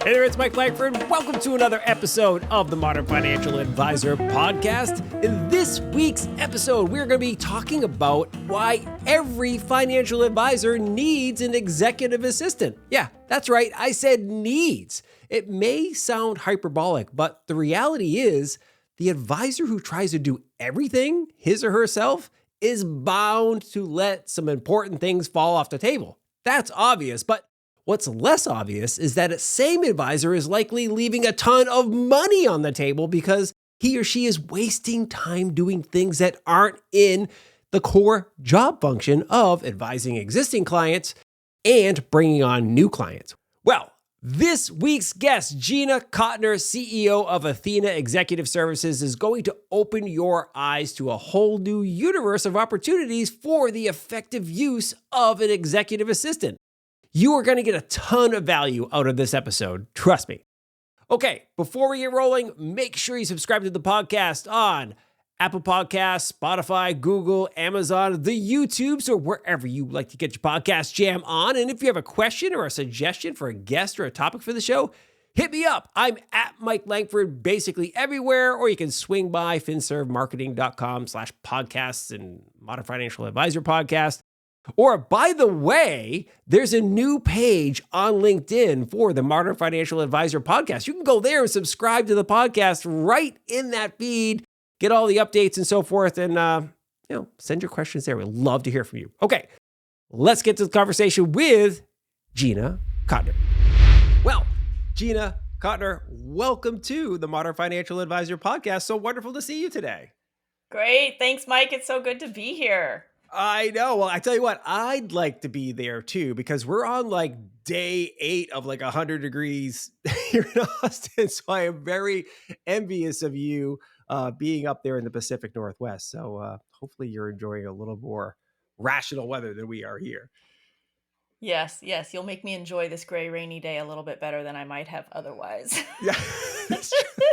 Hey there, it's Mike Langford. Welcome to another episode of the Modern Financial Advisor podcast. In this week's episode, we're going to be talking about why every financial advisor needs an executive assistant. Yeah, that's right. I said needs. It may sound hyperbolic, but the reality is the advisor who tries to do everything his or herself is bound to let some important things fall off the table. That's obvious, but what's less obvious is that a same advisor is likely leaving a ton of money on the table because he or she is wasting time doing things that aren't in the core job function of advising existing clients and bringing on new clients. Well, this week's guest, Gina Cotner, CEO of Athena Executive Services, is going to open your eyes to a whole new universe of opportunities for the effective use of an executive assistant. You are going to get a ton of value out of this episode. Trust me. Okay, before we get rolling, make sure you subscribe to the podcast on Apple Podcasts, Spotify, Google, Amazon, the YouTubes, or wherever you like to get your podcast jam on. And if you have a question or a suggestion for a guest or a topic for the show, hit me up. I'm at Mike Langford basically everywhere, or you can swing by finservmarketing.com/podcasts and Modern Financial Advisor Podcast. Or, by the way, there's a new page on LinkedIn for the Modern Financial Advisor podcast. You can go there and subscribe to the podcast right in that feed, get all the updates and so forth, and send your questions there. We'd love to hear from you. Okay, let's get to the conversation with Gina Cotner. Well, Gina Cotner, welcome to the Modern Financial Advisor podcast. So wonderful to see you today. Great. Thanks, Mike. It's so good to be here. I know. Well, I tell you what, I'd like to be there too, because we're on like day 8 of like 100 degrees here in Austin. So I am very envious of you being up there in the Pacific Northwest. So hopefully you're enjoying a little more rational weather than we are here. Yes. You'll make me enjoy this gray, rainy day a little bit better than I might have otherwise. Yeah, that's true.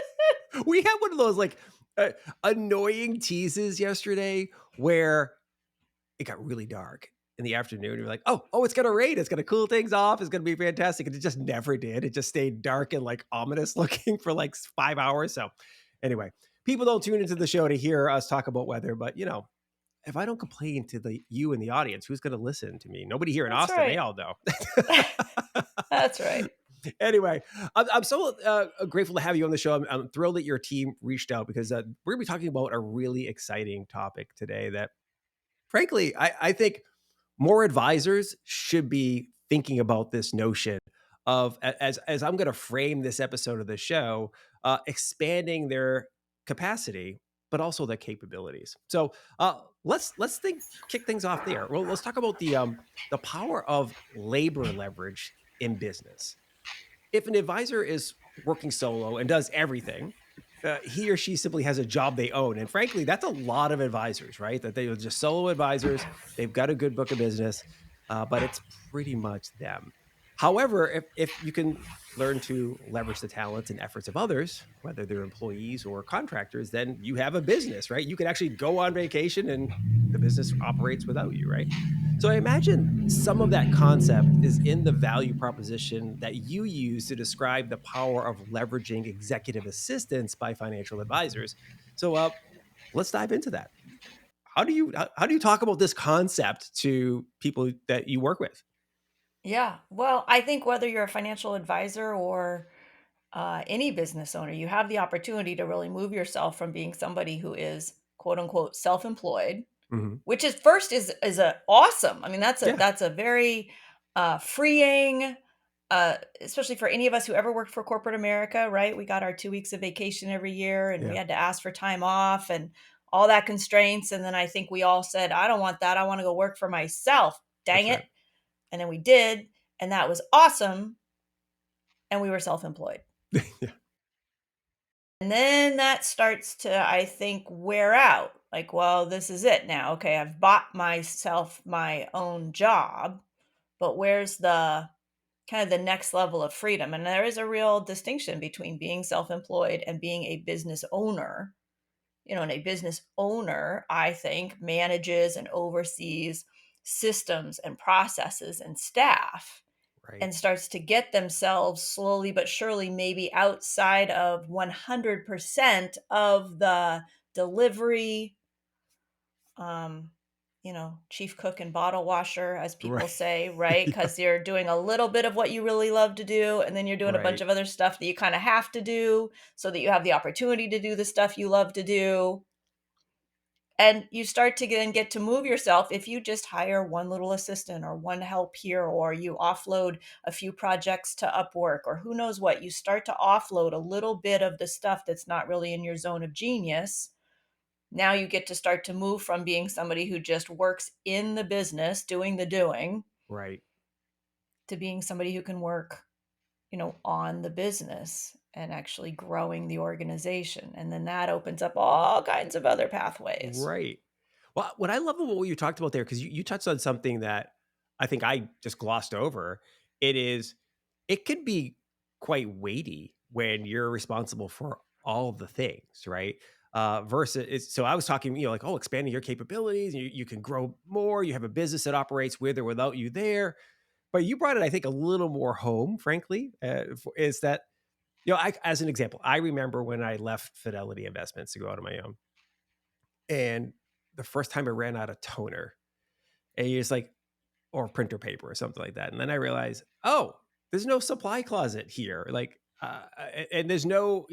We had one of those like annoying teases yesterday where it got really dark in the afternoon. You're like, oh, it's going to rain. It's going to cool things off. It's going to be fantastic. And it just never did. It just stayed dark and like ominous looking for like 5 hours. So anyway, people don't tune into the show to hear us talk about weather, but if I don't complain to you in the audience, who's going to listen to me? Nobody here in That's Austin. right. They all know. That's right. Anyway, I'm so grateful to have you on the show. I'm thrilled that your team reached out because we're going to be talking about a really exciting topic today that, frankly, I think more advisors should be thinking about this notion of, as I'm going to frame this episode of the show, expanding their capacity, but also their capabilities. So let's kick things off there. Well, let's talk about the power of labor leverage in business. If an advisor is working solo and does everything, he or she simply has a job they own. And frankly, that's a lot of advisors, right? That they are just solo advisors. They've got a good book of business, but it's pretty much them. However, if you can learn to leverage the talents and efforts of others, whether they're employees or contractors, then you have a business, right? You can actually go on vacation and the business operates without you, right? So I imagine some of that concept is in the value proposition that you use to describe the power of leveraging executive assistance by financial advisors. So let's dive into that. How do you talk about this concept to people that you work with? Yeah. Well, I think whether you're a financial advisor or any business owner, you have the opportunity to really move yourself from being somebody who is quote unquote self-employed, Mhm. which is first is a awesome. I mean, Yeah, that's a very freeing, especially for any of us who ever worked for corporate America, right? We got our 2 weeks of vacation every year, and we yeah, had to ask for time off and all that constraints. And then I think we all said, I don't want that. I want to go work for myself. Dang that's it! right. And then we did, and that was awesome. And we were self-employed. Yeah, And then that starts to, I think, wear out. Like, well, this is it now. Okay, I've bought myself my own job, but where's the kind of the next level of freedom? And there is a real distinction between being self-employed and being a business owner. And a business owner, I think, manages and oversees systems and processes and staff. Right. and starts to get themselves slowly but surely maybe outside of 100% of the delivery, um, chief cook and bottle washer, as people Right. say, right? Yeah. Because you're doing a little bit of what you really love to do, and then you're doing a bunch Right. of other stuff that you kind of have to do so that you have the opportunity to do the stuff you love to do. And you start to then get to move yourself if you just hire one little assistant or one help here, or you offload a few projects to Upwork, or who knows what. You start to offload a little bit of the stuff that's not really in your zone of genius. Now you get to start to move from being somebody who just works in the business doing the doing Right. to being somebody who can work, on the business and actually growing the organization. And then that opens up all kinds of other pathways. Right. Well, what I love about what you talked about there, because you touched on something that I think I just glossed over. It is, it could be quite weighty when you're responsible for all the things, right? Versus, so I was talking, like, oh, expanding your capabilities, you can grow more, you have a business that operates with or without you there. But you brought it, I think, a little more home, frankly, is that, as an example, I remember when I left Fidelity Investments to go out on my own. And the first time I ran out of toner, and you're just like, or printer paper or something like that. And then I realized, oh, there's no supply closet here. Like, and there's no,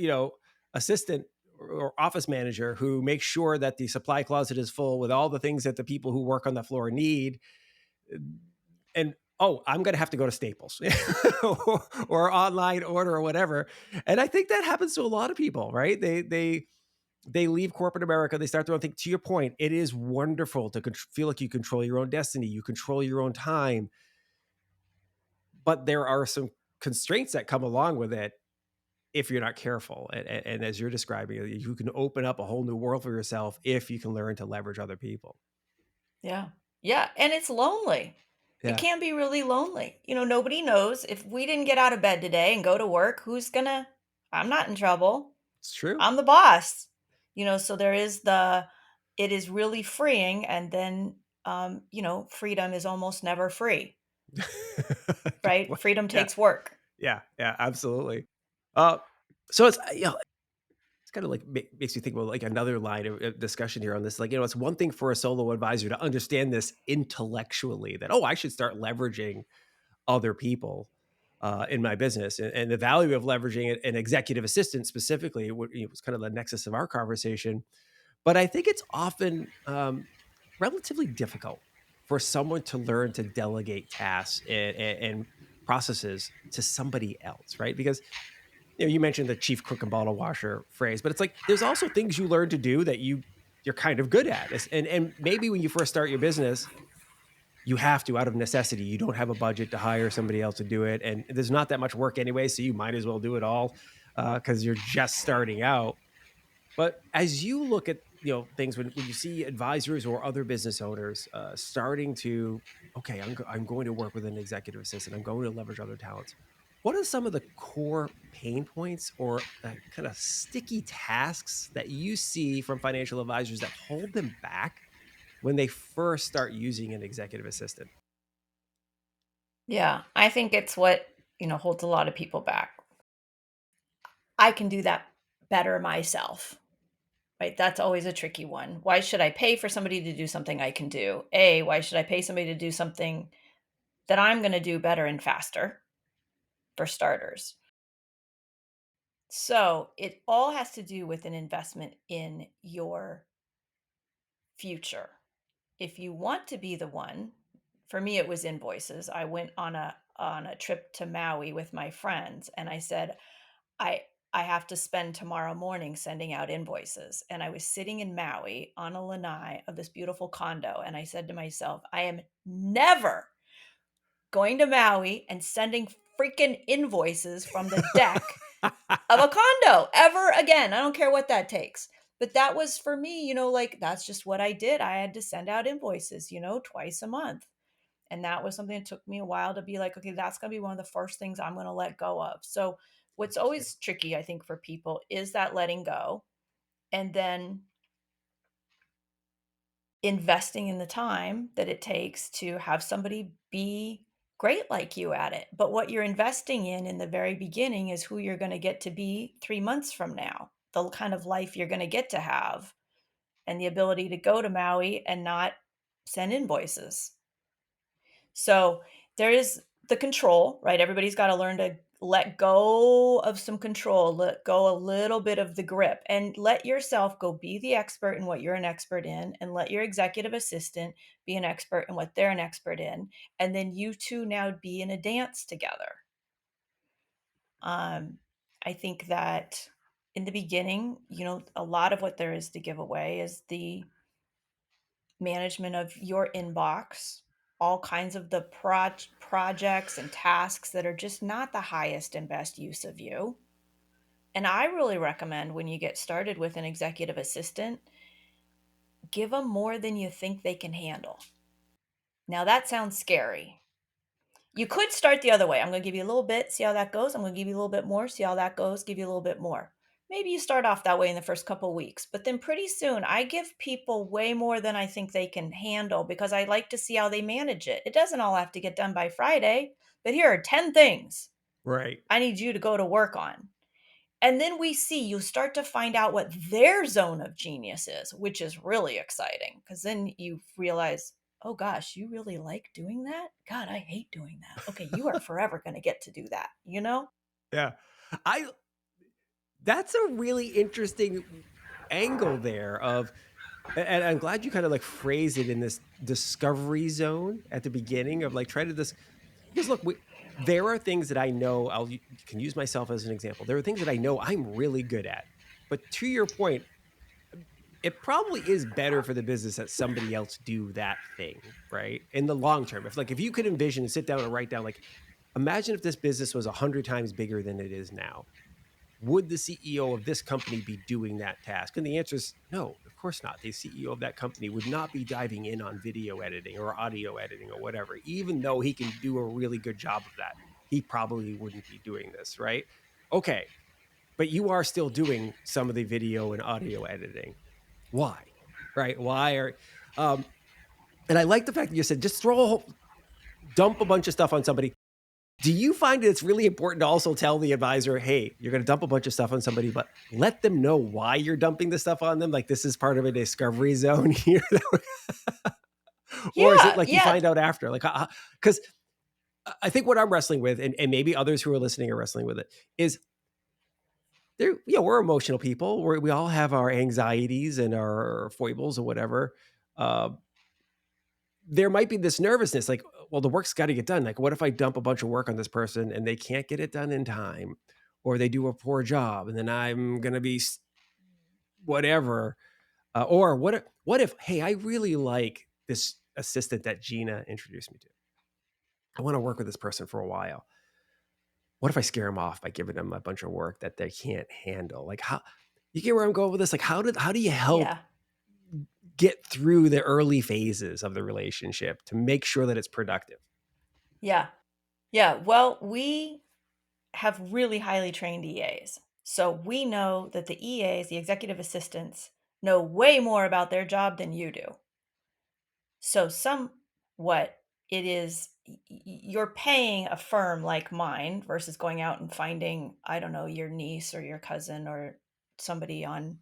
assistant or office manager who makes sure that the supply closet is full with all the things that the people who work on the floor need. And oh, I'm going to have to go to Staples or online order or whatever. And I think that happens to a lot of people, right? They leave corporate America. They start their own thing. To your point, it is wonderful to feel like you control your own destiny. You control your own time. But there are some constraints that come along with it if you're not careful. And as you're describing, you can open up a whole new world for yourself if you can learn to leverage other people. Yeah. Yeah, and it's lonely. It Yeah, can be really lonely. Nobody knows if we didn't get out of bed today and go to work, who's gonna I'm not in trouble. it's true. I'm the boss. So there is it is really freeing, and then freedom is almost never free, Good right? point. Freedom Yeah, takes work. yeah, yeah, absolutely. Uh, so it's, it's kind of like makes you think about like another line of discussion here on this. Like, it's one thing for a solo advisor to understand this intellectually that, oh, I should start leveraging other people in my business, and the value of leveraging an executive assistant specifically was kind of the nexus of our conversation. But I think it's often relatively difficult for someone to learn to delegate tasks and processes to somebody else, right? Because you mentioned the chief cook and bottle washer phrase, but it's like there's also things you learn to do that you're kind of good at. And maybe when you first start your business, you have to out of necessity. You don't have a budget to hire somebody else to do it, and there's not that much work anyway, so you might as well do it all because you're just starting out. But as you look at things when you see advisors or other business owners starting to, okay, I'm going to work with an executive assistant. I'm going to leverage other talents. What are some of the core pain points or kind of sticky tasks that you see from financial advisors that hold them back when they first start using an executive assistant? Yeah, I think it's what, holds a lot of people back. I can do that better myself. Right, that's always a tricky one. Why should I pay for somebody to do something I can do? Why should I pay somebody to do something that I'm gonna do better and faster, for starters? So, it all has to do with an investment in your future. If you want to be the one, for me it was invoices. I went on a trip to Maui with my friends, and I said, I I have to spend tomorrow morning sending out invoices. And I was sitting in Maui on a lanai of this beautiful condo. And I said to myself, I am never going to Maui and sending freaking invoices from the deck of a condo ever again. I don't care what that takes. But that was for me, like that's just what I did. I had to send out invoices, twice a month. And that was something that took me a while to be like, okay, that's going to be one of the first things I'm going to let go of. So, what's Interesting. always tricky, I think, for people is that letting go and then investing in the time that it takes to have somebody be great like you at it. But what you're investing in the very beginning is who you're going to get to be 3 months from now, the kind of life you're going to get to have, and the ability to go to Maui and not send invoices. So there is the control, right? Everybody's got to learn to let go of some control, let go a little bit of the grip, and let yourself go be the expert in what you're an expert in, and let your executive assistant be an expert in what they're an expert in. And then you two now be in a dance together. Um, I think that in the beginning, a lot of what there is to give away is the management of your inbox, all kinds of the projects and tasks that are just not the highest and best use of you. And I really recommend when you get started with an executive assistant, give them more than you think they can handle. Now, that sounds scary. You could start the other way. I'm going to give you a little bit, see how that goes. I'm going to give you a little bit more, see how that goes, give you a little bit more. Maybe you start off that way in the first couple of weeks, but then pretty soon I give people way more than I think they can handle because I like to see how they manage it. It doesn't all have to get done by Friday, but here are 10 things Right. I need you to go to work on. And then you start to find out what their zone of genius is, which is really exciting because then you realize, oh gosh, you really like doing that? God, I hate doing that. Okay, you are forever going to get to do that, you know? Yeah. I That's a really interesting angle there of, and I'm glad you kind of like phrase it in this discovery zone at the beginning of like try to this, because look, there are things that I know can use myself as an example. There are things that I know I'm really good at, but to your point, it probably is better for the business that somebody else do that thing, right? In the long term, if you could envision and sit down and write down, like, imagine if this business was 100 times bigger than it is now, would the CEO of this company be doing that task? And the answer is no, of course not. The CEO of that company would not be diving in on video editing or audio editing or whatever, even though he can do a really good job of that. He probably wouldn't be doing this, right? Okay, but you are still doing some of the video and audio editing. Why? Right? Why are and I like the fact that you said just dump a bunch of stuff on somebody. Do you find it's really important to also tell the advisor, hey, you're going to dump a bunch of stuff on somebody, but let them know why you're dumping the stuff on them? Like, this is part of a discovery zone here. Or is it Yeah, like you yeah, find out after? Like, because I think what I'm wrestling with, and maybe others who are listening are wrestling with it, is we're emotional people. We all have our anxieties and our foibles or whatever. Uh, there might be this nervousness, like, well, the work's got to get done. Like, what if I dump a bunch of work on this person and they can't get it done in time, or they do a poor job, and then I'm gonna be whatever. Or what if, hey, I really like this assistant that Gina introduced me to. I want to work with this person for a while. What if I scare them off by giving them a bunch of work that they can't handle? Like, how you get where I'm going with this? Like, how do you help yeah, get through the early phases of the relationship to make sure that it's productive? yeah, yeah. Well, we have really highly trained EAs. So we know that the EAs, the executive assistants, know way more about their job than you do. So somewhat it is you're paying a firm like mine versus going out and finding, I don't know, your niece or your cousin or somebody on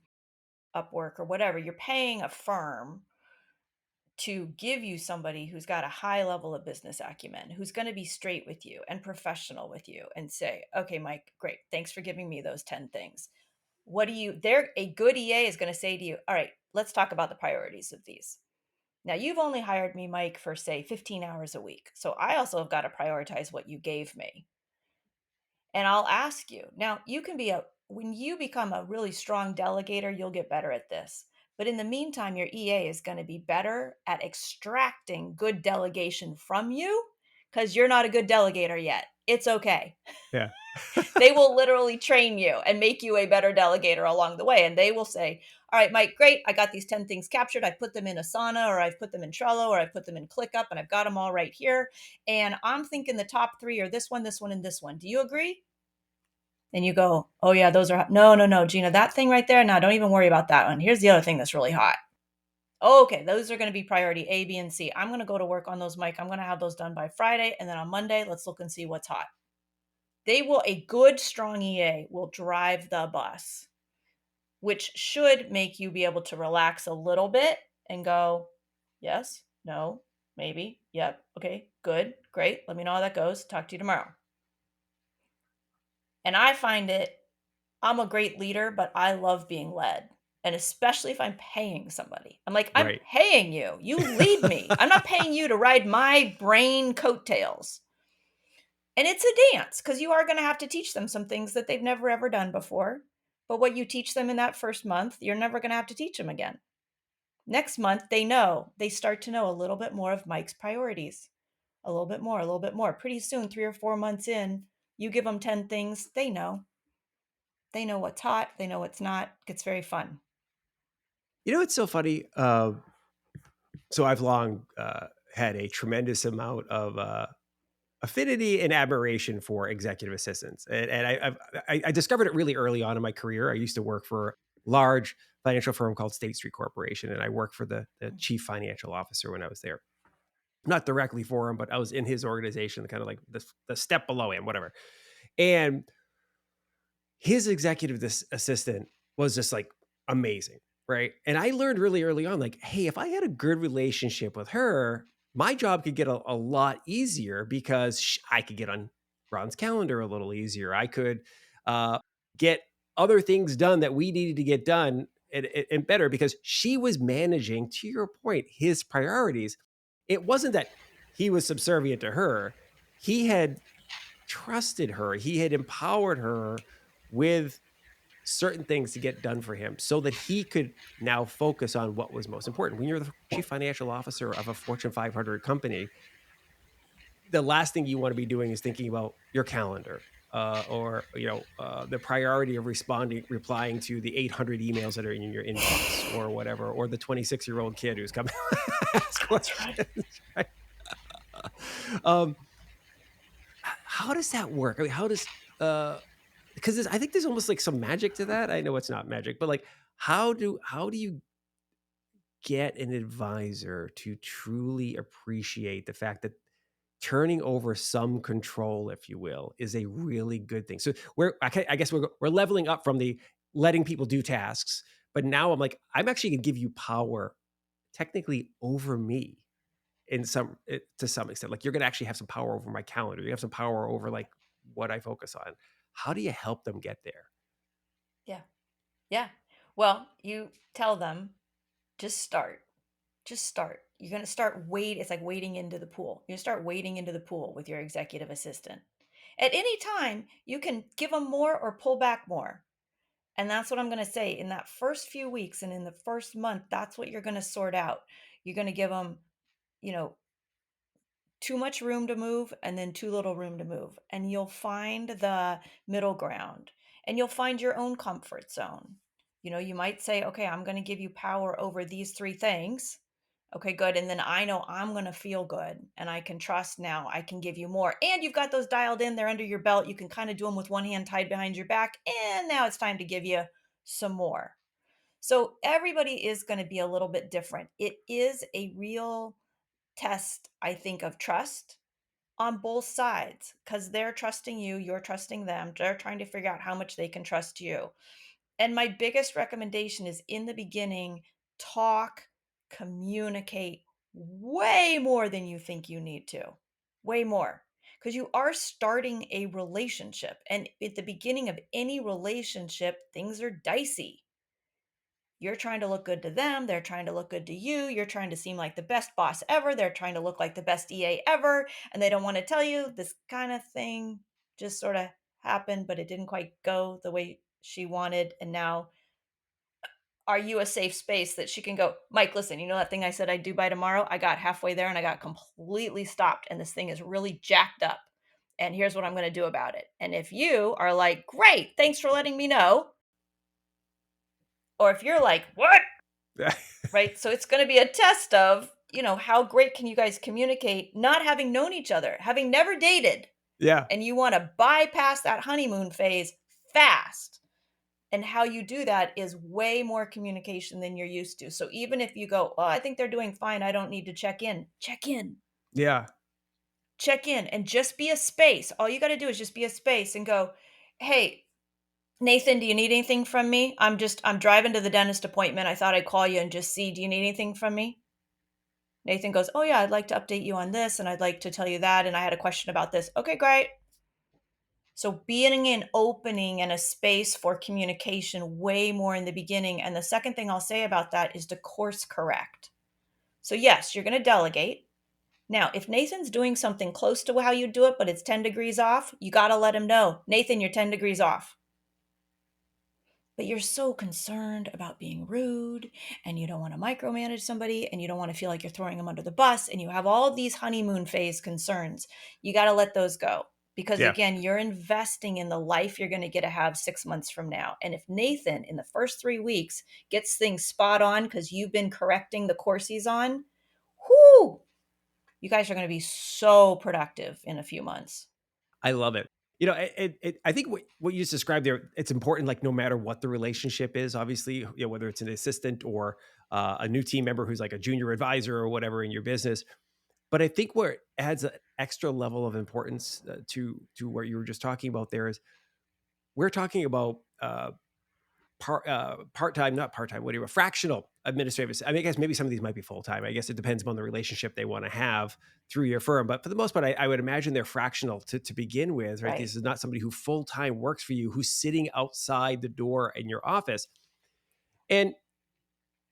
Upwork or whatever. You're paying a firm to give you somebody who's got a high level of business acumen, who's going to be straight with you and professional with you and say, okay, Mike, great. Thanks for giving me those 10 things. A good EA is going to say to you, all right, let's talk about the priorities of these. Now, you've only hired me, Mike, for say 15 hours a week. So I also have got to prioritize what you gave me. And I'll ask you. Now, when you become a really strong delegator, you'll get better at this. But in the meantime, your EA is going to be better at extracting good delegation from you because you're not a good delegator yet. It's okay. Yeah. They will literally train you and make you a better delegator along the way. And they will say, all right, Mike, great. I got these 10 things captured. I put them in Asana, or I've put them in Trello, or I've put them in ClickUp, and I've got them all right here. And I'm thinking the top three are this one, and this one. Do you agree? And you go, oh, yeah, those are hot. No, no, no, Gina, that thing right there. No, don't even worry about that one. Here's the other thing that's really hot. Oh, okay, those are going to be priority A, B, and C. I'm going to go to work on those, Mike. I'm going to have those done by Friday. And then on Monday, let's look and see what's hot. A good, strong EA will drive the bus, which should make you be able to relax a little bit and go, yes, no, maybe, yep, okay, good, great. Let me know how that goes. Talk to you tomorrow. And I find I'm a great leader, but I love being led. And especially if I'm paying somebody. I'm like, I'm Right. paying you. You lead me. I'm not paying you to ride my brain coattails. And it's a dance because you are going to have to teach them some things that they've never ever done before. But what you teach them in that first month, you're never going to have to teach them again. Next month, they start to know a little bit more of Mike's priorities. A little bit more, a little bit more. Pretty soon, 3 or 4 months in, you give them 10 things, they know. They know what's hot, they know what's not. It gets very fun. It's so funny. So I've long had a tremendous amount of affinity and admiration for executive assistants, and I discovered it really early on in my career. I used to work for a large financial firm called State Street Corporation, and I worked for the chief financial officer when I was there. Not directly for him, but I was in his organization, kind of like the step below him, whatever. And his executive assistant was just like amazing, right? And I learned really early on, like, hey, if I had a good relationship with her, my job could get a lot easier because I could get on Ron's calendar a little easier. I could get other things done that we needed to get done and better because she was managing, to your point, his priorities. It wasn't that he was subservient to her. He had trusted her. He had empowered her with certain things to get done for him so that he could now focus on what was most important. When you're the chief financial officer of a Fortune 500 company, the last thing you want to be doing is thinking about your calendar, or the priority of replying to the 800 emails that are in your inbox or whatever, or the 26-year-old kid who's coming to ask questions. Right? Um, how does that work? I mean, how does because I think there's almost like some magic to that. I know it's not magic, but like, how do you get an advisor to truly appreciate the fact that turning over some control, if you will, is a really good thing? So I guess we're leveling up from the letting people do tasks, but now I'm like, I'm actually gonna give you power technically over me to some extent. Like, you're gonna actually have some power over my calendar. You have some power over like what I focus on. How do you help them get there? Yeah. Yeah. Well, you tell them, just start. Just start. You're going to start it's like wading into the pool. You start wading into the pool with your executive assistant. At any time, you can give them more or pull back more. And that's what I'm going to say. In that first few weeks and in the first month, that's what you're going to sort out. You're going to give them, you know, too much room to move and then too little room to move. And you'll find the middle ground and you'll find your own comfort zone. You might say, okay, I'm going to give you power over these 3 things. Okay, good. And then I know I'm going to feel good and I can trust now. I can give you more. And you've got those dialed in, they're under your belt. You can kind of do them with one hand tied behind your back. And now it's time to give you some more. So everybody is going to be a little bit different. It is a real test, I think, of trust on both sides because they're trusting you, you're trusting them. They're trying to figure out how much they can trust you. And my biggest recommendation is in the beginning, talk, communicate way more than you think you need to. Way more. Because you are starting a relationship. And at the beginning of any relationship, things are dicey. You're trying to look good to them. They're trying to look good to you. You're trying to seem like the best boss ever. They're trying to look like the best EA ever. And they don't want to tell you this kind of thing just sort of happened, but it didn't quite go the way she wanted. And now, are you a safe space that she can go, Mike, listen, you know that thing I said I'd do by tomorrow? I got halfway there and I got completely stopped. And this thing is really jacked up. And here's what I'm going to do about it. And if you are like, great, thanks for letting me know. Or if you're like, what? Right? So it's going to be a test of, how great can you guys communicate not having known each other, having never dated, Yeah. and you want to bypass that honeymoon phase fast And how you do that is way more communication than you're used to. So even if you go, "Oh, I think they're doing fine. I don't need to check in." Check in. Yeah. Check in and just be a space. All you got to do is just be a space and go, "Hey, Nathan, do you need anything from me? I'm driving to the dentist appointment. I thought I'd call you and just see, do you need anything from me?" Nathan goes, "Oh yeah, I'd like to update you on this and I'd like to tell you that and I had a question about this." Okay, great. So being an opening and a space for communication way more in the beginning. And the second thing I'll say about that is to course correct. So yes, you're going to delegate. Now, if Nathan's doing something close to how you do it, but it's 10 degrees off, you got to let him know, "Nathan, you're 10 degrees off." But you're so concerned about being rude and you don't want to micromanage somebody and you don't want to feel like you're throwing them under the bus and you have all of these honeymoon phase concerns. You got to let those go because Yeah. again, you're investing in the life you're going to get to have 6 months from now. And if Nathan in the first 3 weeks gets things spot on cuz you've been correcting the course he's on, whoo, you guys are going to be so productive in a few months. I love it. You know, I think what you just described there, it's important, like no matter what the relationship is, obviously, you know, whether it's an assistant or a new team member who's like a junior advisor or whatever in your business. But I think where it adds an extra level of importance to what you were just talking about there is we're talking about part-time, not part-time, whatever, fractional administrative. I mean, I guess maybe some of these might be full-time. I guess it depends on the relationship they want to have through your firm. But for the most part, I would imagine they're fractional to begin with, right? Right. This is not somebody who full-time works for you, who's sitting outside the door in your office. And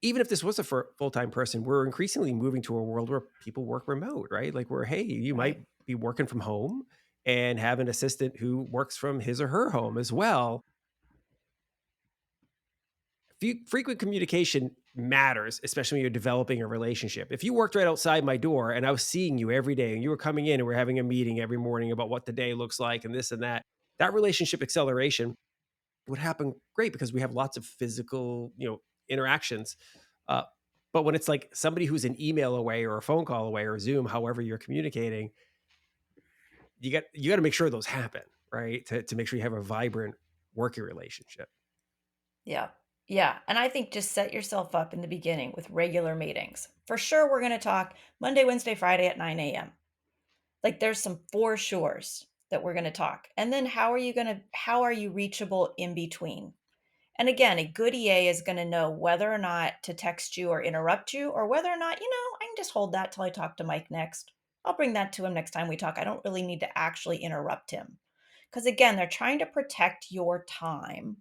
even if this was a full-time person, we're increasingly moving to a world where people work remote, right? Like where, hey, you might Right. be working from home and have an assistant who works from his or her home as well. Frequent communication matters, especially when you're developing a relationship. If you worked right outside my door and I was seeing you every day and you were coming in and we're having a meeting every morning about what the day looks like and this and that, that relationship acceleration would happen great because we have lots of physical, you know, interactions. Uh, but when it's like somebody who's an email away or a phone call away or Zoom, however you're communicating, you got to make sure those happen, right? To make sure you have a vibrant working relationship. Yeah. Yeah. And I think just set yourself up in the beginning with regular meetings. For sure, we're going to talk Monday, Wednesday, Friday at 9 a.m. Like there's some for sures that we're going to talk. And then how are you reachable in between? And again, a good EA is going to know whether or not to text you or interrupt you, or whether or not, I can just hold that till I talk to Mike next. I'll bring that to him next time we talk. I don't really need to actually interrupt him. Because again, they're trying to protect your time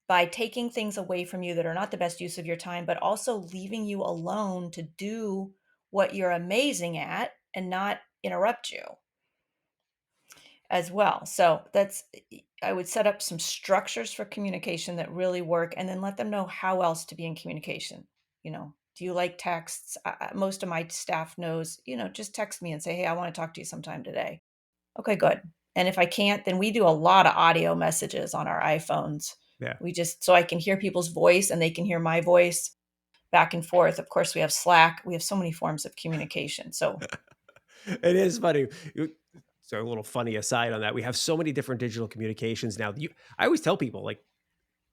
by taking things away from you that are not the best use of your time, but also leaving you alone to do what you're amazing at and not interrupt you as well. So I would set up some structures for communication that really work and then let them know how else to be in communication. Do you like texts? Most of my staff knows, just text me and say, "Hey, I want to talk to you sometime today." Okay, good. And if I can't, then we do a lot of audio messages on our iPhones. Yeah. We just so I can hear people's voice and they can hear my voice back and forth. Of course, we have Slack. We have so many forms of communication. So, It is funny. So a little funny aside on that, we have so many different digital communications now. I always tell people like,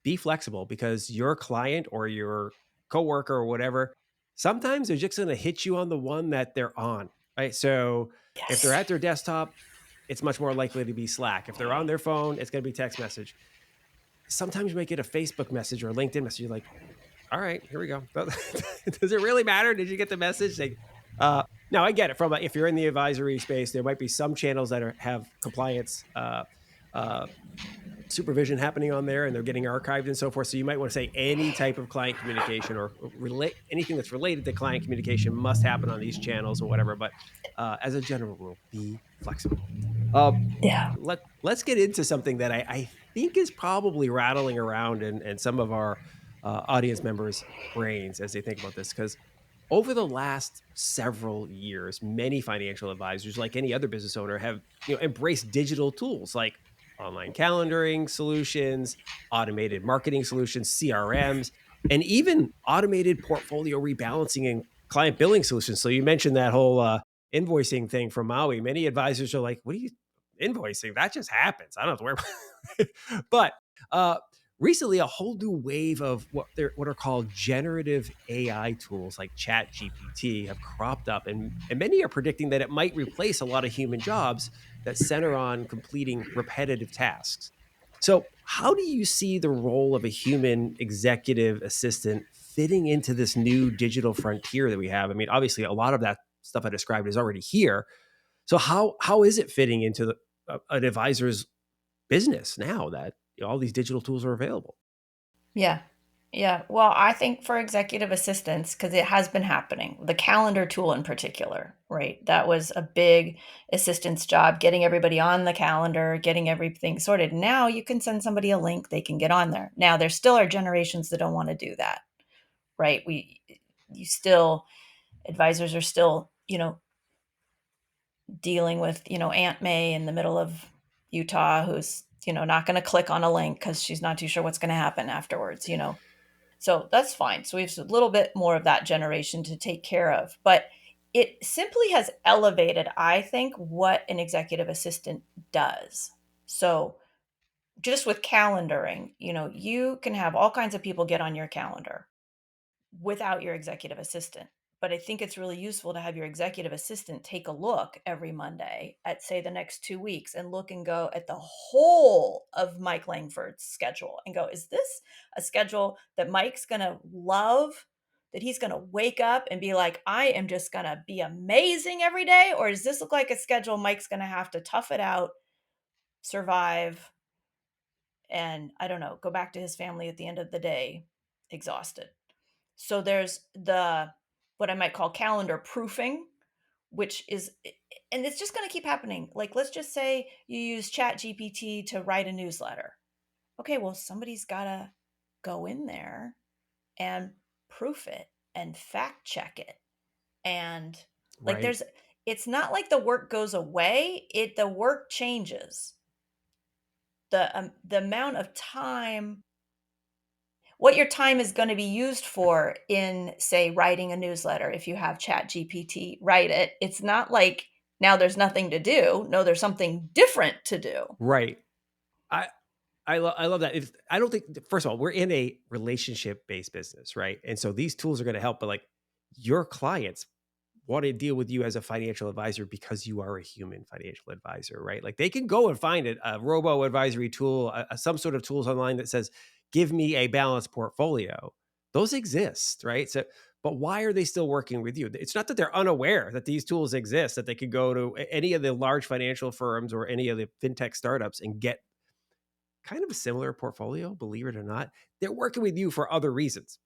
be flexible because your client or your coworker or whatever, sometimes they're just going to hit you on the one that they're on, right? So if they're yes. at their desktop, it's much more likely to be Slack. If they're on their phone, it's going to be text message. Sometimes you might get a Facebook message or a LinkedIn message. You're like, all right, here we go. Does it really matter? Did you get the message? Now I get it if you're in the advisory space, there might be some channels that have compliance uh, supervision happening on there and they're getting archived and so forth. So you might want to say any type of client communication or relate anything that's related to client communication must happen on these channels or whatever. But as a general rule, be flexible. Uh, Yeah. let's get into something that I think is probably rattling around in some of our audience members' brains as they think about this. Because over the last several years, many financial advisors, like any other business owner, have embraced digital tools like online calendaring solutions, automated marketing solutions, CRMs, and even automated portfolio rebalancing and client billing solutions. So you mentioned that whole invoicing thing from Maui. Many advisors are like, "What are you invoicing? That just happens. I don't have to worry about it." But recently a whole new wave of what are called generative AI tools like Chat GPT have cropped up, and many are predicting that it might replace a lot of human jobs that center on completing repetitive tasks. So, how do you see the role of a human executive assistant fitting into this new digital frontier that we have? I mean, obviously, a lot of that stuff I described is already here. So, how is it fitting into an advisor's business now that all these digital tools are available? Yeah. Yeah. Well, I think for executive assistants, because it has been happening, the calendar tool in particular, right? That was a big assistance job, getting everybody on the calendar, getting everything sorted. Now you can send somebody a link, they can get on there. Now, there still are generations that don't want to do that, right? You still, advisors are still, dealing with, Aunt May in the middle of Utah who's, not going to click on a link because she's not too sure what's going to happen afterwards. So that's fine. So we have a little bit more of that generation to take care of. But it simply has elevated, I think, what an executive assistant does. So just with calendaring, you can have all kinds of people get on your calendar without your executive assistant. But I think it's really useful to have your executive assistant take a look every Monday at, say, the next 2 weeks and look and go at the whole of Mike Langford's schedule and go, is this a schedule that Mike's going to love? That he's going to wake up and be like, I am just going to be amazing every day? Or does this look like a schedule Mike's going to have to tough it out, survive, and I don't know, go back to his family at the end of the day exhausted? So there's the what I might call calendar proofing, which is and it's just going to keep happening. Like let's just say you use Chat GPT to write a newsletter. Okay, well somebody's got to go in there and proof it and fact check it. And like Right. it's not like the work goes away, the work changes. The amount of time, what your time is going to be used for in, say, writing a newsletter. If you have Chat GPT write it, it's not like now there's nothing to do. No, there's something different to do. Right. I I love that. I don't think, first of all, we're in a relationship based business, right? And so these tools are going to help, but like your clients want to deal with you as a financial advisor because you are a human financial advisor, right? Like they can go and find it, a robo advisory tool, some sort of tools online that says, give me a balanced portfolio. Those exist, right? So, but why are they still working with you? It's not that they're unaware that these tools exist, that they could go to any of the large financial firms or any of the fintech startups and get kind of a similar portfolio, believe it or not. They're working with you for other reasons.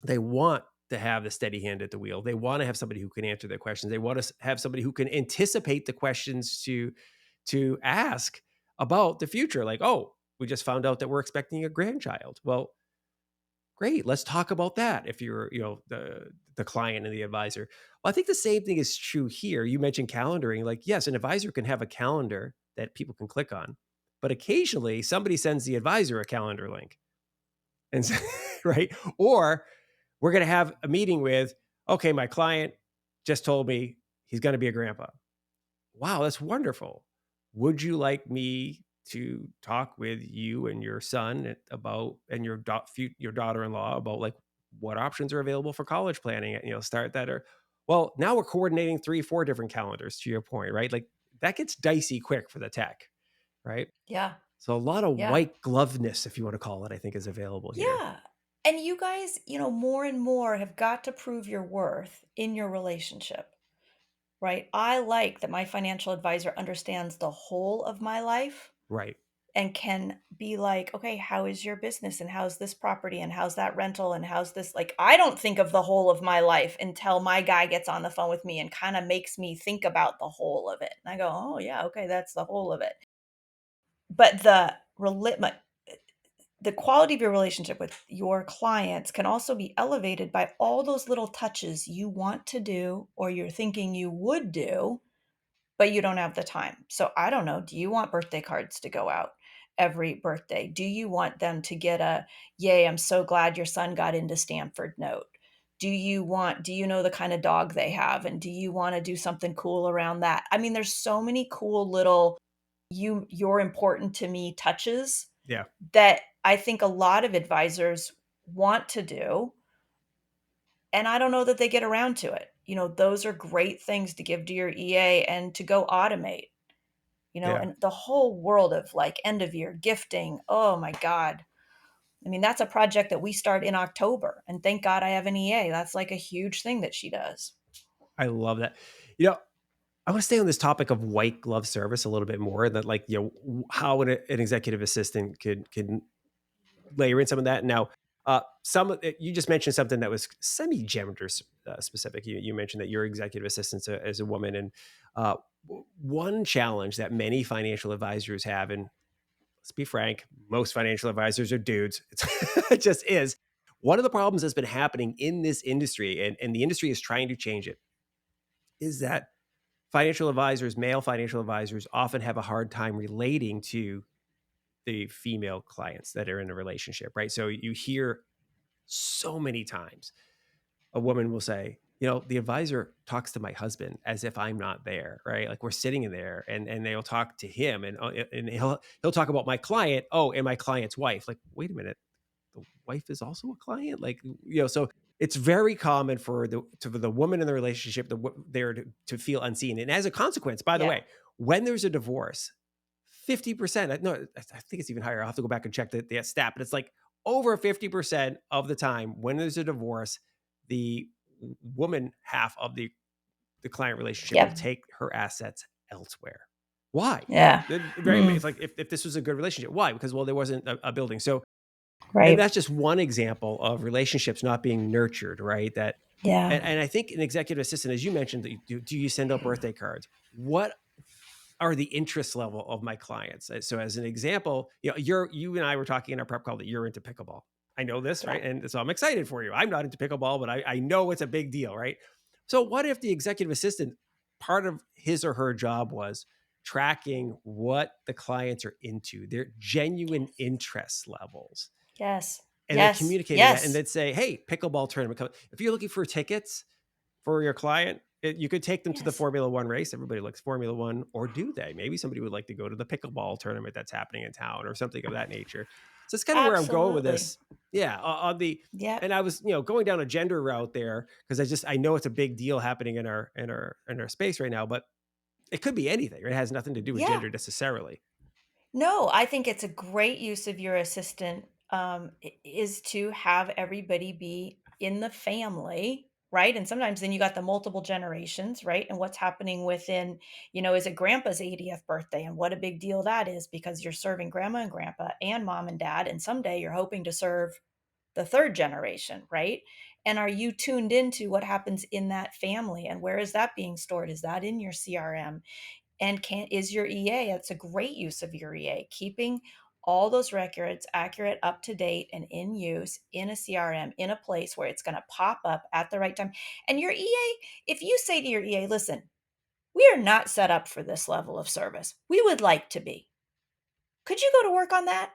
They want to have the steady hand at the wheel. They want to have somebody who can answer their questions. They want to have somebody who can anticipate the questions to ask about the future. Like, oh, we just found out that we're expecting a grandchild. Well, great. Let's talk about that. If you're, the client and the advisor. Well, I think the same thing is true here. You mentioned calendaring. Like, yes, an advisor can have a calendar that people can click on, but occasionally somebody sends the advisor a calendar link, and right, or we're going to have a meeting with, okay, my client just told me he's going to be a grandpa. Wow, that's wonderful. Would you like me to talk with you and your son about, and your daughter-in-law about like what options are available for college planning? Start that. Or, well, now we're coordinating 3, 4 different calendars, to your point, right? Like that gets dicey quick for the tech, right? Yeah. So a lot of Yeah. white gloveness, if you want to call it, I think is available here. Yeah. And you guys, more and more have got to prove your worth in your relationship, right? I like that my financial advisor understands the whole of my life Right. and can be like, okay, how is your business and how's this property and how's that rental and how's this? Like, I don't think of the whole of my life until my guy gets on the phone with me and kind of makes me think about the whole of it. And I go, oh, yeah, okay, that's the whole of it. But the quality of your relationship with your clients can also be elevated by all those little touches you want to do or you're thinking you would do, but you don't have the time. So I don't know, do you want birthday cards to go out every birthday? Do you want them to get a, yay, I'm so glad your son got into Stanford note? Do you know the kind of dog they have? And do you want to do something cool around that? I mean, there's so many cool little you're important to me touches Yeah. that I think a lot of advisors want to do, and I don't know that they get around to it. Those are great things to give to your EA and to go automate, Yeah. and the whole world of like end of year gifting. Oh my God. I mean, that's a project that we start in October. And thank God I have an EA. That's like a huge thing that she does. I love that. You know, I want to stay on this topic of white glove service a little bit more. That, like, how an executive assistant could layer in some of that. Now, you just mentioned something that was semi-gender specific. You mentioned that your executive assistant is a woman, and uh, one challenge that many financial advisors have, and let's be frank, most financial advisors are dudes. It just is. One of the problems that's been happening in this industry, and the industry is trying to change it, is that male financial advisors, often have a hard time relating to the female clients that are in a relationship, right? So you hear so many times a woman will say, the advisor talks to my husband as if I'm not there, right? Like, we're sitting in there, and they'll talk to him, and he'll talk about my client, and my client's wife. Like, wait a minute, the wife is also a client, like, so it's very common for the woman in the relationship, there to feel unseen, and as a consequence, by the Yeah. way, when there's a divorce, 50%, no, I think it's even higher, I'll have to go back and check the stat, but it's like over 50% of the time when there's a divorce, the woman half of the client relationship will Yep. take her assets elsewhere. Why? Yeah. It's Mm, like, if this was a good relationship, why? Because, well, there wasn't a building. So, and right. that's just one example of relationships not being nurtured, right? That, Yeah. and I think an executive assistant, as you mentioned, that do you send out birthday cards? What are the interest level of my clients? So, as an example, you and I were talking in our prep call that you're into pickleball. I know this, Yeah. right? And so I'm excited for you. I'm not into pickleball, but I know it's a big deal, right? So what if the executive assistant, part of his or her job was tracking what the clients are into, their genuine interest levels, Yes. and then Yes. communicating that, and Yes. then say, hey, pickleball tournament. If you're looking for tickets for your client, you could take them to the Yes. Formula One race. Everybody likes Formula One, or do they? Maybe somebody would like to go to the pickleball tournament that's happening in town, or something of that nature. So it's kind of where I'm going with Absolutely. this. Yeah, Yep. and I was, going down a gender route there, because I know it's a big deal happening in our space right now, but it could be anything. Right? It has nothing to do with Yeah. gender necessarily. No, I think it's a great use of your assistant, is to have everybody be in the family, right? And sometimes then you got the multiple generations, right? And what's happening within, is it grandpa's 80th birthday? And what a big deal that is, because you're serving grandma and grandpa and mom and dad. And someday you're hoping to serve the third generation, right? And are you tuned into what happens in that family? And where is that being stored? Is that in your CRM? And can is your EA, that's a great use of your EA, keeping all those records accurate, up to date, and in use in a CRM, in a place where it's going to pop up at the right time. And your EA, if you say to your EA, listen, we are not set up for this level of service. We would like to be. Could you go to work on that?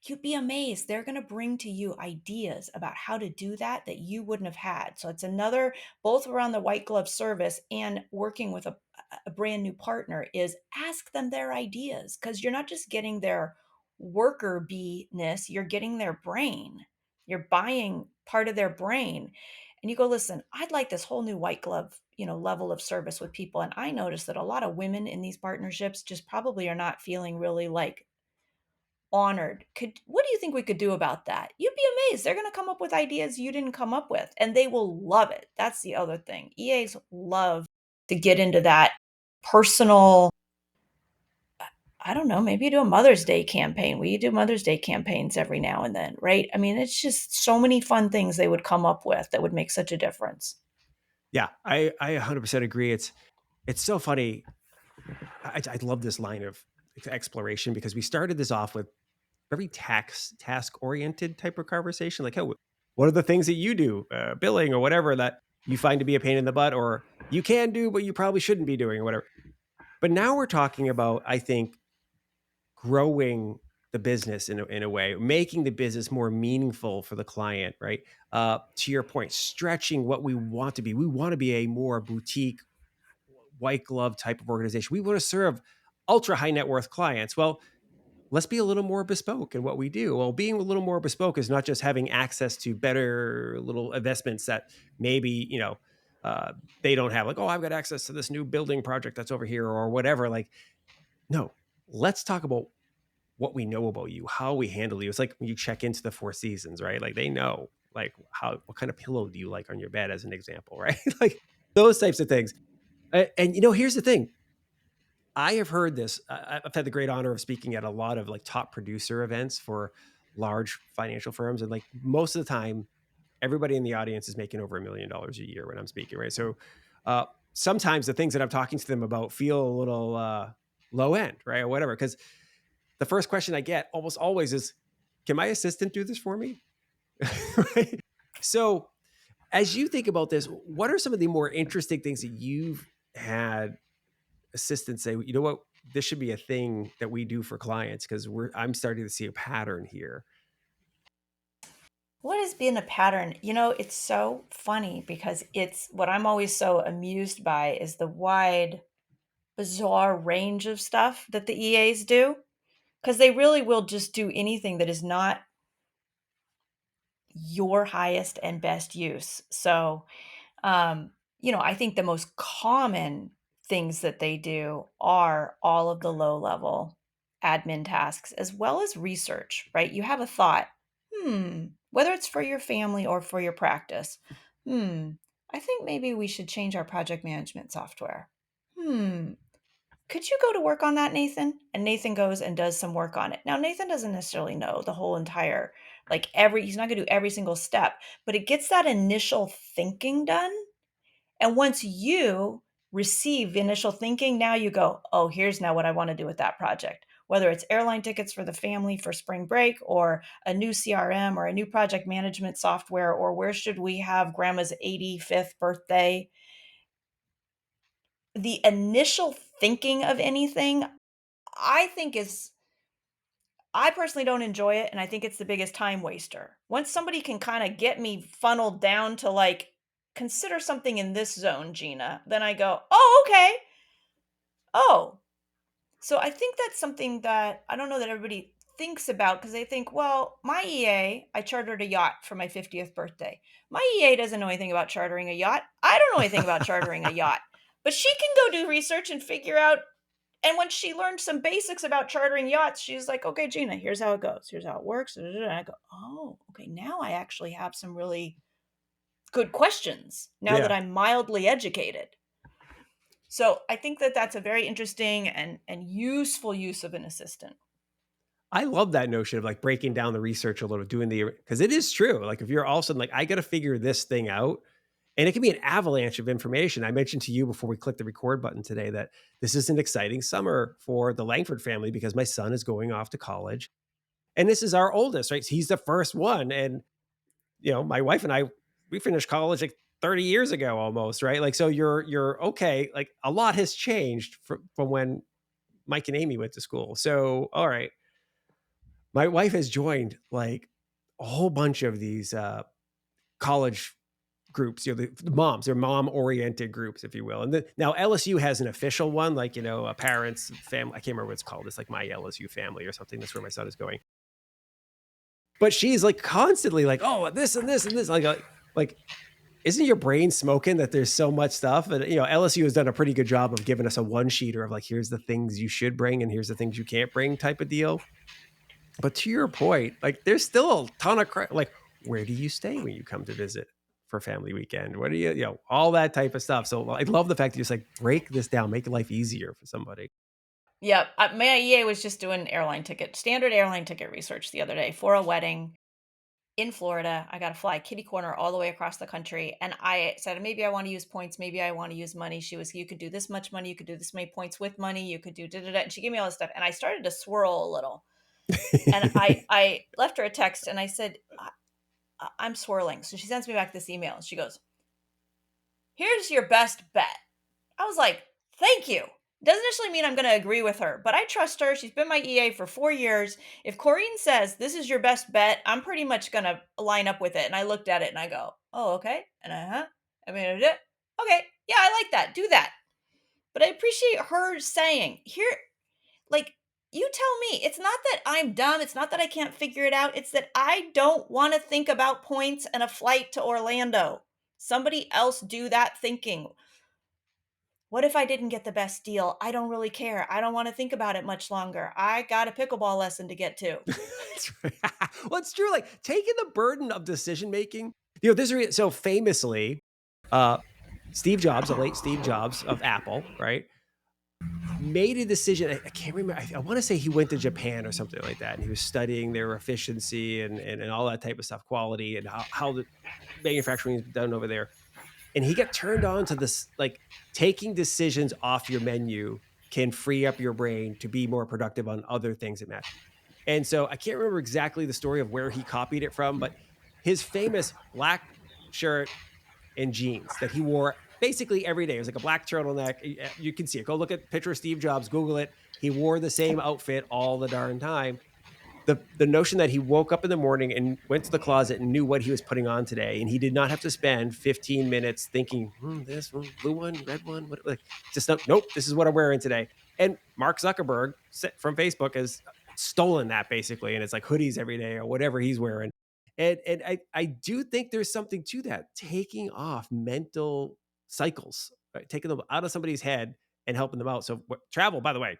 You'd be amazed. They're going to bring to you ideas about how to do that you wouldn't have had. So it's another, both around the white glove service and working with a brand new partner, is ask them their ideas, because you're not just getting their worker bee-ness, you're getting their brain. You're buying part of their brain. And you go, listen, I'd like this whole new white glove, level of service with people. And I notice that a lot of women in these partnerships just probably are not feeling really like honored. What do you think we could do about that? You'd be amazed. They're going to come up with ideas you didn't come up with, and they will love it. That's the other thing. EAs love to get into that personal. I don't know, maybe do a Mother's Day campaign. We do Mother's Day campaigns every now and then, right? I mean, it's just so many fun things they would come up with that would make such a difference. Yeah, I 100% agree. It's so funny. I love this line of exploration, because we started this off with very task oriented type of conversation. Like, hey, what are the things that you do, billing or whatever, that you find to be a pain in the butt, or you can do, but you probably shouldn't be doing, or whatever. But now we're talking about, I think, growing the business in a way, making the business more meaningful for the client, right? To your point, stretching what we want to be. We want to be a more boutique, white glove type of organization. We want to serve ultra high net worth clients. Well, let's be a little more bespoke in what we do. Well, being a little more bespoke is not just having access to better little investments that maybe, uh, they don't have, like, oh, I've got access to this new building project that's over here or whatever. Like, no, let's talk about what we know about you, how we handle you. It's like when you check into the Four Seasons, right? Like they know, like what kind of pillow do you like on your bed, as an example, right? Like those types of things. And here's the thing. I have heard this. I've had the great honor of speaking at a lot of like top producer events for large financial firms, and like most of the time, everybody in the audience is making over $1 million a year when I'm speaking, right? So sometimes the things that I'm talking to them about feel a little low end, right, or whatever, because the first question I get almost always is, "Can my assistant do this for me?" Right? So, as you think about this, what are some of the more interesting things that you've had assistants say, "You know what? This should be a thing that we do for clients because I'm starting to see a pattern here." What has been a pattern? It's so funny because it's what I'm always so amused by is the wide, bizarre range of stuff that the EAs do, because they really will just do anything that is not your highest and best use. So, um, I think the most common things that they do are all of the low level admin tasks as well as research, right? You have a thought, whether it's for your family or for your practice, hmm, I think maybe we should change our project management software. Hmm, could you go to work on that, Nathan? And Nathan goes and does some work on it. Now, Nathan doesn't necessarily know the whole entire, he's not going to do every single step, but it gets that initial thinking done. And once you receive initial thinking, now you go, oh, here's now what I want to do with that project. Whether it's airline tickets for the family for spring break, or a new CRM, or a new project management software, or where should we have grandma's 85th birthday. The initial thinking of anything, I think is I personally don't enjoy it, and I think it's the biggest time waster. Once somebody can kinda get me funneled down to, "Consider something in this zone, Gina," then I go, "Oh, okay. Oh." So I think that's something that I don't know that everybody thinks about, because they think, "Well, my EA, I chartered a yacht for my 50th birthday. My EA doesn't know anything about chartering a yacht. I don't know anything about chartering a yacht, but she can go do research and figure out." And when she learned some basics about chartering yachts, she's like, "Okay, Gina, here's how it goes. Here's how it works." And I go, "Oh, okay. Now I actually have some really good questions now that Yeah. I'm mildly educated." So I think that that's a very interesting and useful use of an assistant. I love that notion of like breaking down the research a little, doing because it is true. Like if you're all of a sudden like, I got to figure this thing out, and it can be an avalanche of information. I mentioned to you before we clicked the record button today that this is an exciting summer for the Langford family because my son is going off to college, and this is our oldest, right? He's the first one, and my wife and I, we finished college like 30 years ago almost, right? Like so, you're okay. Like a lot has changed from when Mike and Amy went to school. So all right, my wife has joined like a whole bunch of these college groups, the moms, they're mom oriented groups, if you will. And now LSU has an official one, like, parents, family. I can't remember what it's called. It's like my LSU family or something. That's where my son is going. But she's like constantly like, oh, this and this and this. Like, isn't your brain smoking that there's so much stuff? And, LSU has done a pretty good job of giving us a one sheeter of like, here's the things you should bring and here's the things you can't bring type of deal. But to your point, like there's still a ton of like, where do you stay when you come to visit for family weekend? What do all that type of stuff. So I love the fact that you just like break this down, make life easier for somebody. Yeah, my EA was just doing standard airline ticket research the other day for a wedding in Florida. I got to fly kitty corner all the way across the country. And I said, maybe I want to use points. Maybe I want to use money. She was, you could do this much money. You could do this many points with money. You could do da da da. And she gave me all this stuff. And I started to swirl a little. And I left her a text and I said, I'm swirling. So she sends me back this email. And she goes, here's your best bet. I was like, thank you. Doesn't necessarily mean I'm going to agree with her, but I trust her. She's been my EA for 4 years. If Corrine says this is your best bet, I'm pretty much going to line up with it. And I looked at it and I go, oh, okay. And I mean, okay. Yeah, I like that. Do that. But I appreciate her saying here, like, you tell me. It's not that I'm dumb. It's not that I can't figure it out. It's that I don't want to think about points and a flight to Orlando. Somebody else do that thinking. What if I didn't get the best deal? I don't really care. I don't want to think about it much longer. I got a pickleball lesson to get to. That's right. Well, it's true. Like taking the burden of decision making. So famously, uh, Steve Jobs, the late Steve Jobs of Apple, right, made a decision. I can't remember. I want to say he went to Japan or something like that, and he was studying their efficiency and all that type of stuff, quality, and how the manufacturing is done over there. And he got turned on to this, like taking decisions off your menu can free up your brain to be more productive on other things that matter. And so I can't remember exactly the story of where he copied it from, but his famous black shirt and jeans that he wore basically every day. It was like a black turtleneck. You can see it. Go look at picture of Steve Jobs, Google it. He wore the same outfit all the darn time. The notion that he woke up in the morning and went to the closet and knew what he was putting on today, and he did not have to spend 15 minutes thinking, this one, blue one, red one, what, like, just nope, this is what I'm wearing today. And Mark Zuckerberg from Facebook has stolen that basically, and it's like hoodies every day or whatever he's wearing. And I do think there's something to that, taking off mental cycles, right? Taking them out of somebody's head and helping them out. So travel, by the way,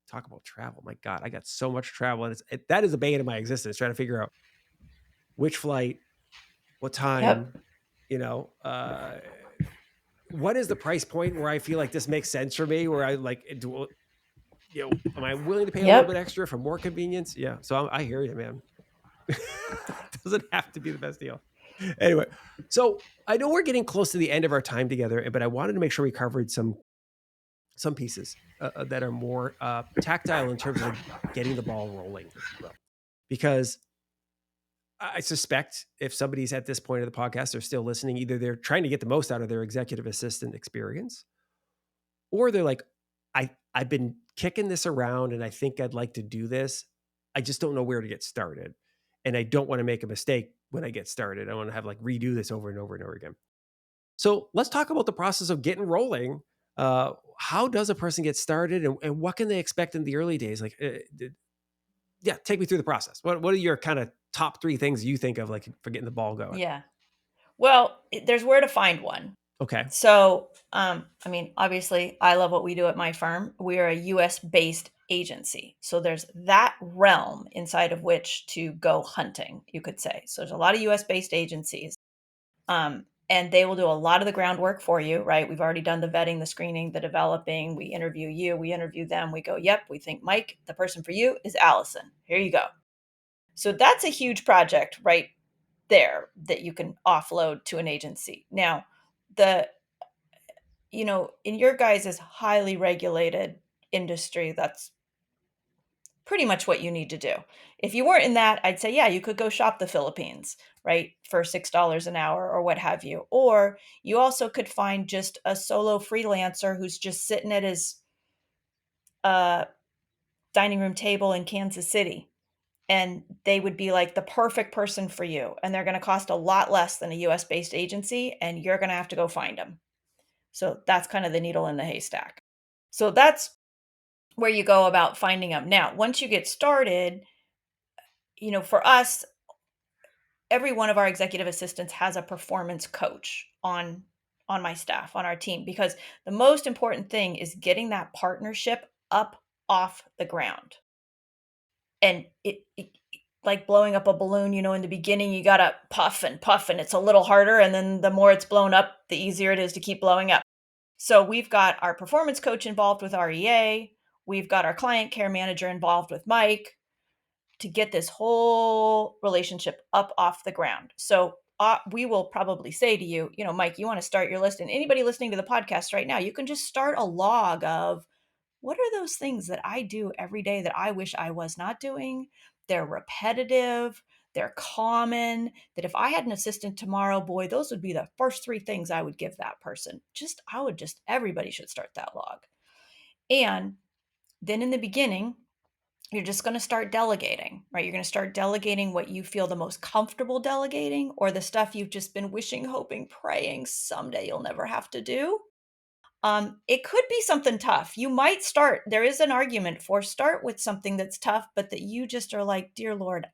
talk about travel. My God, I got so much travel, and that is a bane of my existence. Trying to figure out which flight, what Yep. time, you know, what is the price point where I feel like this makes sense for me? Where I like, am I willing to pay a little bit Yep. extra for more convenience? Yeah. So I hear you, man. Doesn't have to be the best deal. Anyway, so I know we're getting close to the end of our time together, but I wanted to make sure we covered some pieces that are more tactile in terms of like getting the ball rolling, if you will. Because I suspect if somebody's at this point of the podcast, they're still listening, either they're trying to get the most out of their executive assistant experience, or they're like, I've been kicking this around and I think I'd like to do this. I just don't know where to get started. And I don't want to make a mistake when I get started. I want to have like redo this over and over and over again. So let's talk about the process of getting rolling. How does a person get started, and what can they expect in the early days? Like, yeah, take me through the process. What are your kind of top 3 things you think of like for getting the ball going? Yeah. Well, there's where to find one. Okay. So, I mean, obviously, I love what we do at my firm. We are a US based agency. So there's that realm inside of which to go hunting, you could say. So there's a lot of US based agencies. And they will do a lot of the groundwork for you, right? We've already done the vetting, the screening, the developing. We interview you, we interview them. We go, yep, we think Mike, the person for you is Allison. Here you go. So that's a huge project right there that you can offload to an agency. Now, the in your guys' highly regulated industry, that's pretty much what you need to do. If you weren't in that, I'd say, yeah, you could go shop the Philippines, right, for $6 an hour or what have you. Or you also could find just a solo freelancer who's just sitting at his uh, dining room table in Kansas City. And they would be like the perfect person for you. And they're going to cost a lot less than a US based agency. And you're going to have to go find them. So that's kind of the needle in the haystack. So that's where you go about finding them. Now, once you get started, for us, every one of our executive assistants has a performance coach on my staff, on our team, because the most important thing is getting that partnership up off the ground. And it like blowing up a balloon, in the beginning you got to puff and it's a little harder, and then the more it's blown up, the easier it is to keep blowing up. So we've got our performance coach involved with our EA. We've got our client care manager involved with Mike to get this whole relationship up off the ground. So we will probably say to you, Mike, you want to start your list. And anybody listening to the podcast right now, you can just start a log of what are those things that I do every day that I wish I was not doing? They're repetitive. They're common. That if I had an assistant tomorrow, boy, those would be the first 3 things I would give that person. Everybody should start that log. And then in the beginning, you're just going to start delegating, right? You're going to start delegating what you feel the most comfortable delegating, or the stuff you've just been wishing, hoping, praying someday you'll never have to do. It could be something tough. You might start, there is an argument for start with something that's tough, but that you just are like, dear Lord,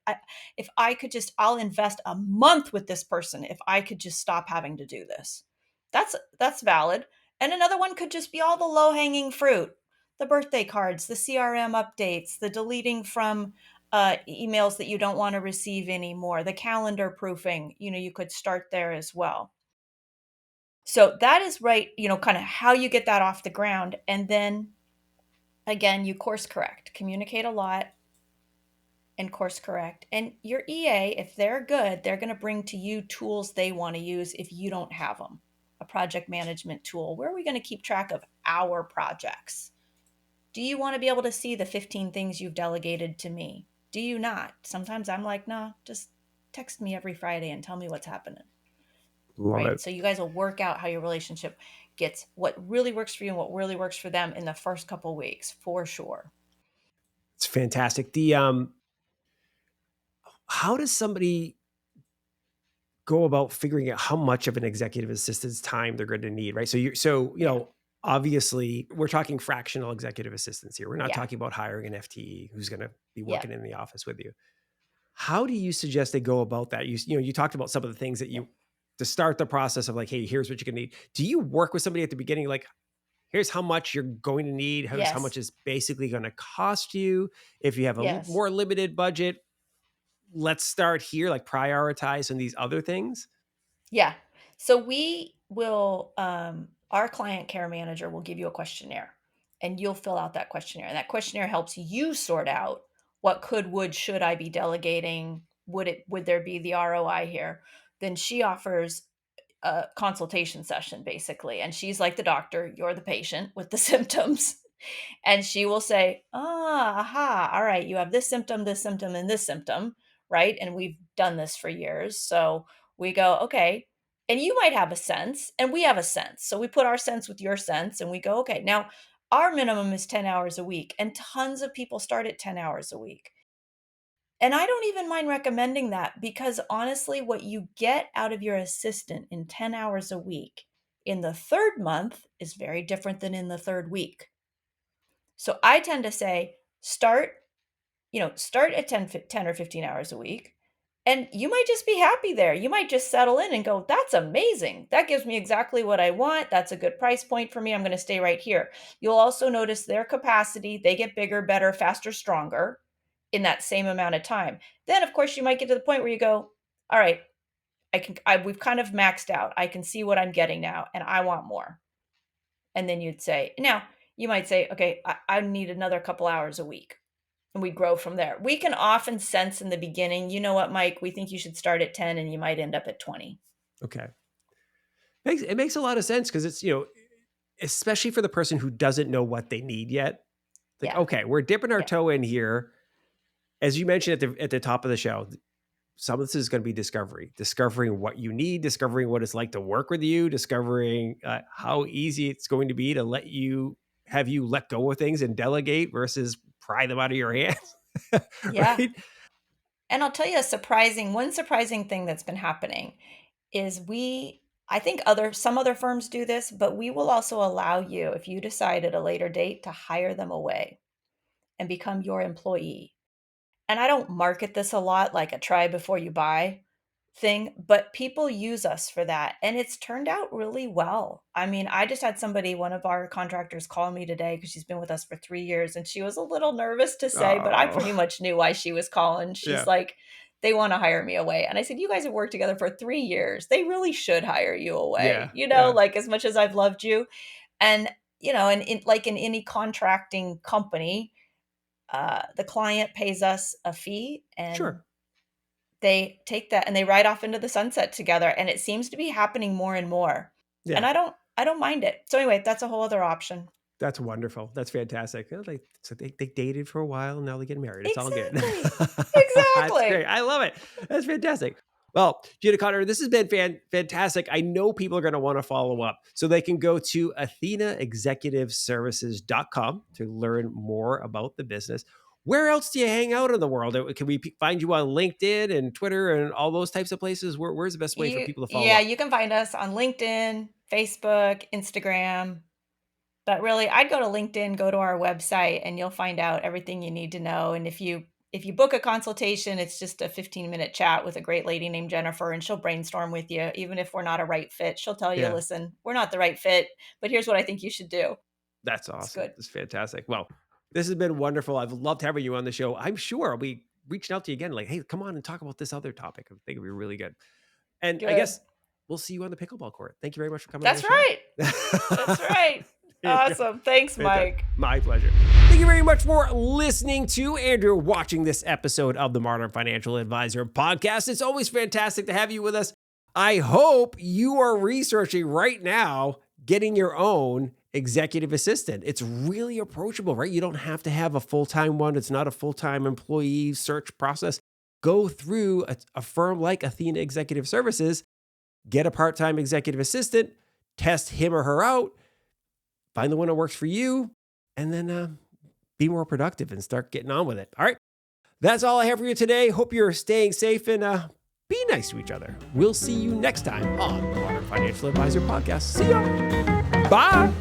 if I could just, I'll invest a month with this person if I could just stop having to do this. That's valid. And another one could just be all the low hanging fruit, the birthday cards, the CRM updates, the deleting from emails that you don't want to receive anymore, the calendar proofing. You could start there as well. So that is right, kind of how you get that off the ground. And then again, you course correct, communicate a lot and course correct. And your EA, if they're good, they're going to bring to you tools they want to use if you don't have them. A project management tool. Where are we going to keep track of our projects? Do you want to be able to see the 15 things you've delegated to me? Do you not? Sometimes I'm like, nah, just text me every Friday and tell me what's happening. Love Right? it. So you guys will work out how your relationship gets what really works for you and what really works for them in the first couple weeks, for sure. It's fantastic. How does somebody go about figuring out how much of an executive assistant's time they're going to need, right? Obviously we're talking fractional executive assistants here. We're not Yeah. talking about hiring an FTE who's going to be Yeah. working in the office with you. How do you suggest they go about that? You talked about some of the things that Yeah. to start the process of like, hey, here's what you're going to need. Do you work with somebody at the beginning, like, here's how much you're going to need, here's how much Yes. is basically going to cost you? If you have a Yes. more limited budget, let's start here, like prioritize some of these other things. Yeah. So we will, our client care manager will give you a questionnaire and you'll fill out that questionnaire. And that questionnaire helps you sort out what would, should I be delegating? Would there be the ROI here? Then she offers a consultation session basically. And she's like the doctor, you're the patient with the symptoms. And she will say, aha, all right, you have this symptom, and this symptom, right? And we've done this for years. So we go, okay. And you might have a sense, and we have a sense. So we put our sense with your sense, and we go, okay, now our minimum is 10 hours a week, and tons of people start at 10 hours a week. And I don't even mind recommending that because honestly, what you get out of your assistant in 10 hours a week in the third month is very different than in the third week. So I tend to say start at 10 or 15 hours a week. And you might just be happy there. You might just settle in and go, that's amazing. That gives me exactly what I want. That's a good price point for me. I'm going to stay right here. You'll also notice their capacity. They get bigger, better, faster, stronger in that same amount of time. Then, of course, you might get to the point where you go, all right, we've kind of maxed out. I can see what I'm getting now and I want more. And then you might say, okay, I need another couple hours a week. And we grow from there. We can often sense in the beginning, you know what, Mike, we think you should start at 10 and you might end up at 20. Okay. It makes a lot of sense because it's, especially for the person who doesn't know what they need yet. Like, Yeah. okay, we're dipping our Yeah. toe in here. As you mentioned at the top of the show, some of this is going to be discovering what you need, discovering what it's like to work with you, discovering how easy it's going to be to have you let go of things and delegate versus pry them out of your hands. Yeah. Right. And I'll tell you one surprising thing that's been happening is I think some other firms do this, but we will also allow you, if you decide at a later date, to hire them away and become your employee. And I don't market this a lot like a try before you buy thing, but people use us for that. And it's turned out really well. I mean, I just had one of our contractors call me today because she's been with us for 3 years and she was a little nervous to say, but I pretty Oh, much knew why she was calling. She's yeah. like, they want to hire me away. And I said, you guys have worked together for 3 years. They really should hire you away, Yeah. Yeah. like as much as I've loved you. And, and like in any contracting company, the client pays us a fee and Sure. they take that and they ride off into the sunset together, and it seems to be happening more and more. And Yeah. I don't mind it. So anyway, that's a whole other option. That's wonderful. That's fantastic. They dated for a while and now they get married. It's all good. Exactly. That's great. Exactly. I love it. That's fantastic. Well, Gina Cotner, this has been fantastic. I know people are going to want to follow up. So they can go to athenaexecutiveservices.com to learn more about the business. Where else do you hang out in the world? Can we find you on LinkedIn and Twitter and all those types of places? Where's the best way for people to follow Yeah, up? you can find us on LinkedIn, Facebook, Instagram. But really, I'd go to LinkedIn, go to our website, and you'll find out everything you need to know. And if you book a consultation, it's just a 15-minute chat with a great lady named Jennifer, and she'll brainstorm with you. Even if we're not a right fit, she'll tell you, Yeah. listen, we're not the right fit, but here's what I think you should do. That's It's awesome. good. That's fantastic. Well, this has been wonderful. I've loved having you on the show. I'm sure I'll be reaching out to you again, like, hey, come on and talk about this other topic. I think it'd be really good. And I Good. guess we'll see you on the pickleball court. Thank you very much for coming on That's the show. right. That's right. There you go. Awesome. Thanks, Fantastic. Mike. My pleasure. Thank you very much for listening to and or watching this episode of the Modern Financial Advisor podcast. It's always fantastic to have you with us. I hope you are researching right now getting your own executive assistant. It's really approachable, right? You don't have to have a full-time one. It's not a full-time employee search process. Go through a firm like Athena Executive Services, get a part-time executive assistant, test him or her out, find the one that works for you, and then be more productive and start getting on with it. All right. That's all I have for you today. Hope you're staying safe and be nice to each other. We'll see you next time on the Modern Financial Advisor podcast. See ya. Bye.